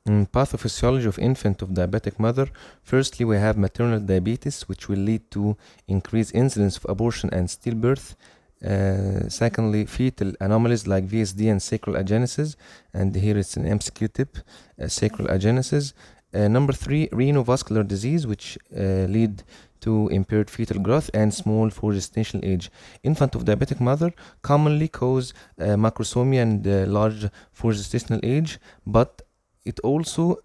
Pathophysiology of infant of diabetic mother. Firstly, we have maternal diabetes, which will lead to increased incidence of abortion and stillbirth. Secondly, fetal anomalies like VSD and sacral agenesis, and here it's an MCQ tip, sacral agenesis. Number 3, renal vascular disease, which lead to impaired fetal growth and small for gestational age. Infant of diabetic mother commonly cause macrosomia and large for gestational age, but it also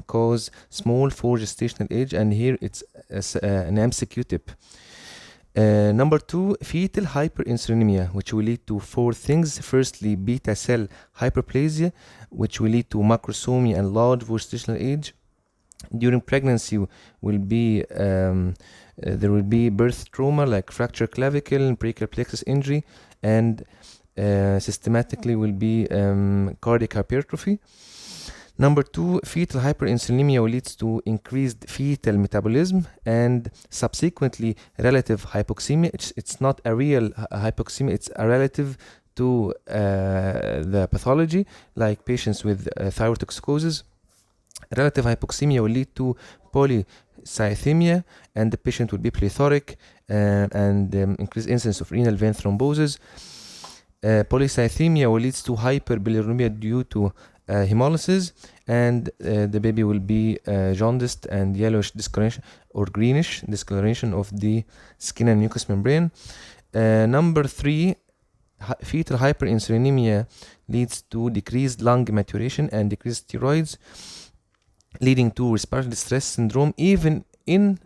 cause small for gestational age, and here it's an MCQ tip. Number 2, fetal hyperinsulinemia, which will lead to 4 things. Firstly, beta cell hyperplasia, which will lead to macrosomia and large gestational age. During pregnancy there will be birth trauma like fracture clavicle and brachial plexus injury, and systematically will be cardiac hypertrophy. Number 2, fetal hyperinsulinemia leads to increased fetal metabolism and subsequently relative hypoxemia. It's not a real hypoxemia, it's a relative to the pathology, like patients with thyrotoxicosis. Relative hypoxemia will lead to polycythemia, and the patient will be plethoric and increased incidence of renal vein thrombosis. Polycythemia will lead to hyperbilirubinemia due to hemolysis, and the baby will be jaundiced and yellowish discoloration or greenish discoloration of the skin and mucous membrane. Number 3, fetal hyperinsulinemia leads to decreased lung maturation and decreased steroids, leading to respiratory distress syndrome even in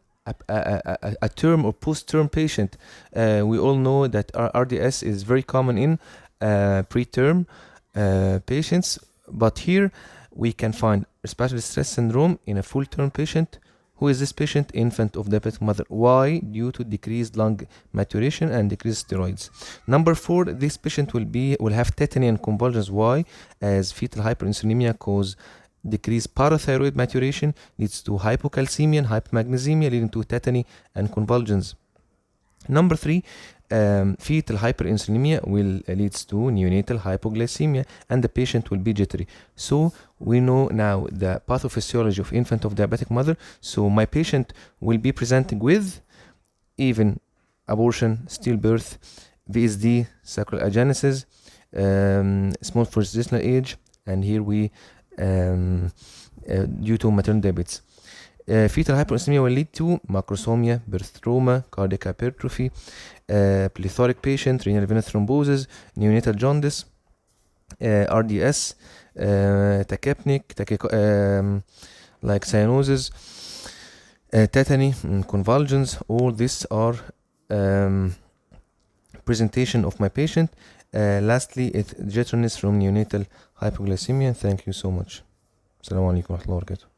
a term or post-term patient. We all know that RDS is very common in preterm patients, but here we can find respiratory distress syndrome in a full-term patient. Who is this patient? Infant of diabetic mother. Why? Due to decreased lung maturation and decreased steroids. Number 4, this patient will have tetany and convulsions. Why? As fetal hyperinsulinemia cause decreased parathyroid maturation, leads to hypocalcemia and hypomagnesemia, leading to tetany and convulsions. Number 3, fetal hyperinsulinemia will leads to neonatal hypoglycemia, and the patient will be jittery. So we know now the pathophysiology of infant of diabetic mother. So my patient will be presenting with even abortion, stillbirth, VSD, sacral agenesis, small for gestational age, and here we due to maternal diabetes. Fetal hyperinsulinemia will lead to macrosomia, birth trauma, cardiac hypertrophy, plethoric patient, renal venous thrombosis, neonatal jaundice, RDS, tachypneic, like cyanosis, tetany, convulsions. All these are presentation of my patient. Lastly, it's jitteriness from neonatal hypoglycemia. Thank you so much. Assalamu alaikum wa rahmatullahi wa barakatuh.